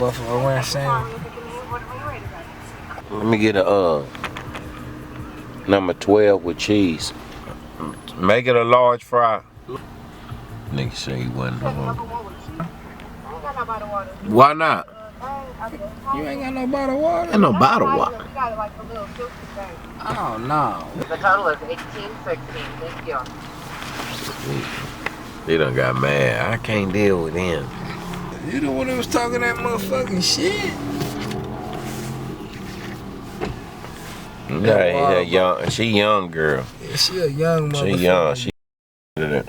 buffalo ranch sandwich. Let me get a number 12 with cheese. Make it a large fry. Nigga say he wasn't hungry. Why not? You ain't got no bottled water? Ain't no bottled water. Oh no. The total is 18.16. Thank you. He done got mad. I can't deal with him. You the one that was talking that motherfucking shit. Yeah, young. She young girl. Yeah, she a young motherfucker. She young. She did it.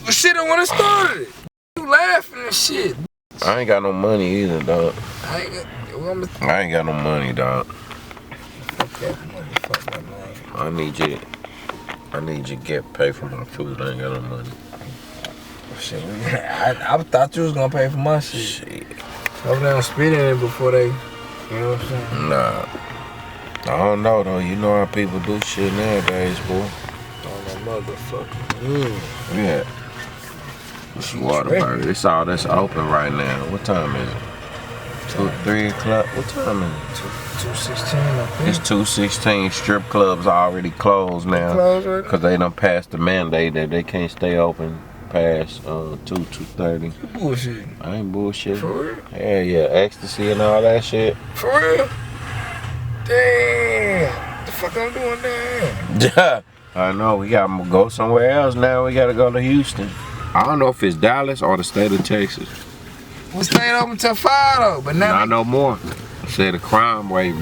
Well, she don't want to start it. You laughing and shit. I ain't got no money either, dog. I ain't got no money, dog. Fuck that money. Fuck that money. I need you to get pay for my food. I ain't got no money. Shit, I thought you was gonna pay for my shit. Shit. Over there spitting it before they, you know what I'm saying? Nah. I don't know though. You know how people do shit nowadays, boy. Oh my motherfucker. Yeah. It's whataburger. It's all that's open right now. What time is it? 2, 3 o'clock. What time is it? 2:16. I think. It's 2:16. Strip clubs already closed now. Closed right now? Cause they done passed the mandate that they can't stay open past 2:30. Bullshit. I ain't bullshit. For real? Yeah, ecstasy and all that shit. For real? Damn. The fuck I'm doing there? Yeah. I know. We gotta go somewhere else now. We gotta go to Houston. I don't know if it's Dallas or the state of Texas. We stayed open till 5 though, but now Not no more. Say the crime rate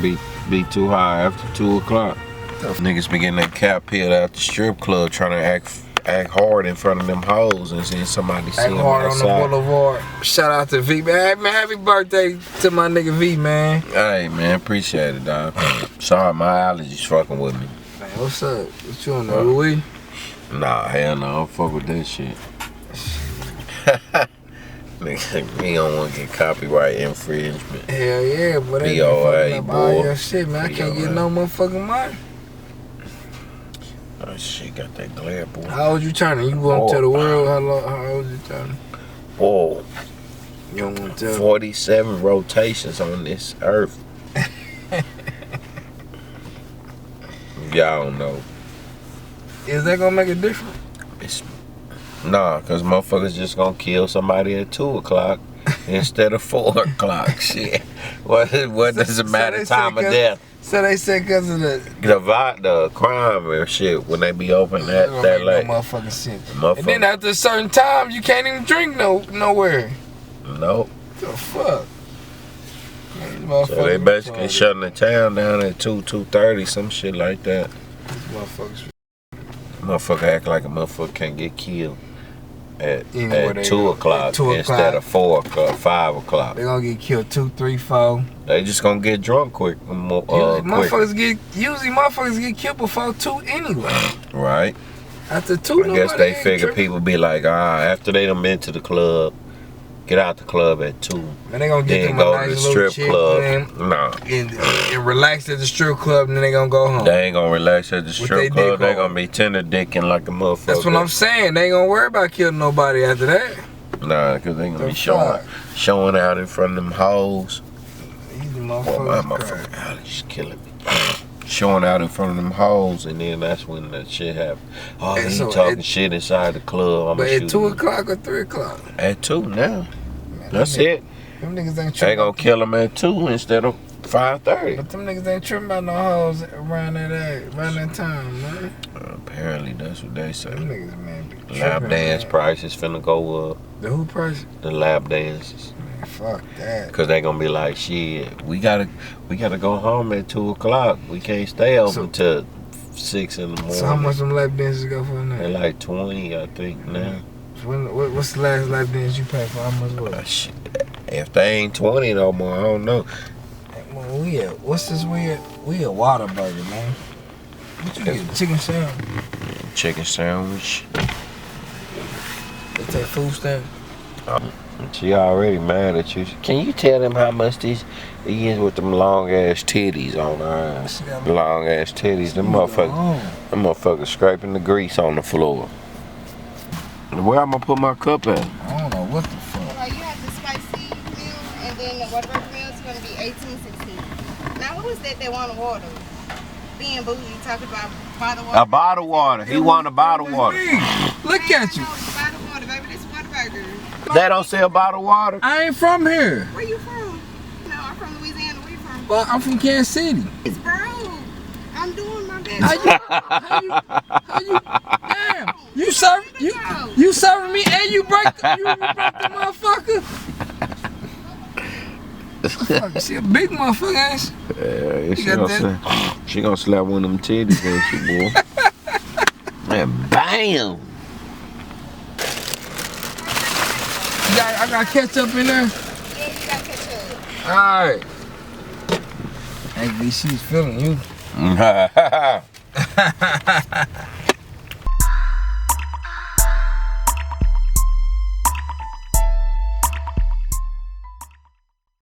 be too high after 2 o'clock. Niggas be getting their cap peeled out the strip club trying to act hard in front of them hoes and seeing somebody see act them hard outside. on the boulevard. Shout out to V, man. Hey, man, happy birthday to my nigga V, man. Hey man, appreciate it, dog. Sorry, my allergies fucking with me. Man, what's up? What you on there, Louis? Nah, hell no, I don't fuck with that shit. Nigga, me don't want to get copyright infringement. Hell yeah, but they BOA, fucking up all boy. your shit, man. I can't get no motherfucking money. Oh shit, got that glare, boy. How old you turning? You going to the world? How old you turning? Whoa. You don't want to tell 47 rotations on this earth. Y'all don't know. Is that gonna make a difference? Nah, cause motherfuckers just gonna kill somebody at 2 o'clock instead of 4 o'clock. Shit. What does it matter? Time of death. So they said cause of The crime or shit when they be open that late. No motherfucking sense. And then after a certain time, you can't even drink nowhere. Nope. The fuck. So they basically shutting the town down at 2:30, some shit like that. Motherfucker act like a motherfucker can't get killed at 2 o'clock instead of 4 o'clock, 5 o'clock. They gonna get killed 2, 3, 4. They just gonna get drunk quick. Motherfuckers get killed before 2 anyway. Right. After 2, I guess they figure people be like, after they done been to the club, get out the club at 2. Man, they gonna get them go a nice to the strip club. And relax at the strip club, and then they gonna go home. They ain't gonna relax at the strip club. They gonna be tender dicking like a motherfucker. That's what I'm saying. They ain't gonna worry about killing nobody after that. Nah, cause they gonna be showing out in front of them hoes. These My motherfucker allergies killing me. Showing out in front of them hoes, and then that's when that shit happen. Oh, he talking shit inside the club. But at 2 o'clock or 3 o'clock? At 2 now. That's it. Them niggas ain't tripping. They gonna kill them at 2 instead of 5:30. But them niggas ain't tripping about no hoes around that time, man. Apparently, that's what they say. Them niggas, man, be tripping. Lap dance prices finna go up. The who price? The lap dances. Man, fuck that. Cause they gonna be like, shit, we gotta go home at 2 o'clock. We can't stay open till 6 in the morning. So how much them lap dances go for now? They like 20, I think now. What's the last lap dance you paid for? How much was it? Shit. If they ain't 20 no more, I don't know. What's this weird? We a whataburger, man. What you get? Chicken sandwich? Chicken sandwich. They take food stamp? She already mad at you. Can you tell them how much these is with them long ass titties on her eyes? Long ass titties. Them motherfuckers scraping the grease on the floor. Where I'm gonna put my cup at? I don't know what the fuck. You have the spicy meal and 18, 16. Now, who was that wanted water? Being bougie, talking about bottled water. A bottle water. He wanted a bottle water. Look at you. Bottled water, baby. This whataburger. They don't sell bottled water. I ain't from here. Where you from? No, I'm from Louisiana. Where you from? Well, I'm from Kansas City. It's bro. I'm doing my best. How you, damn, you serving me and you broke the motherfucker? She a big motherfucker, ain't she? Yeah, she gonna slap one of them titties, ain't she, boy? And bam! I got ketchup in there. Yeah, you got ketchup. Alright. Hey, she's feeling you.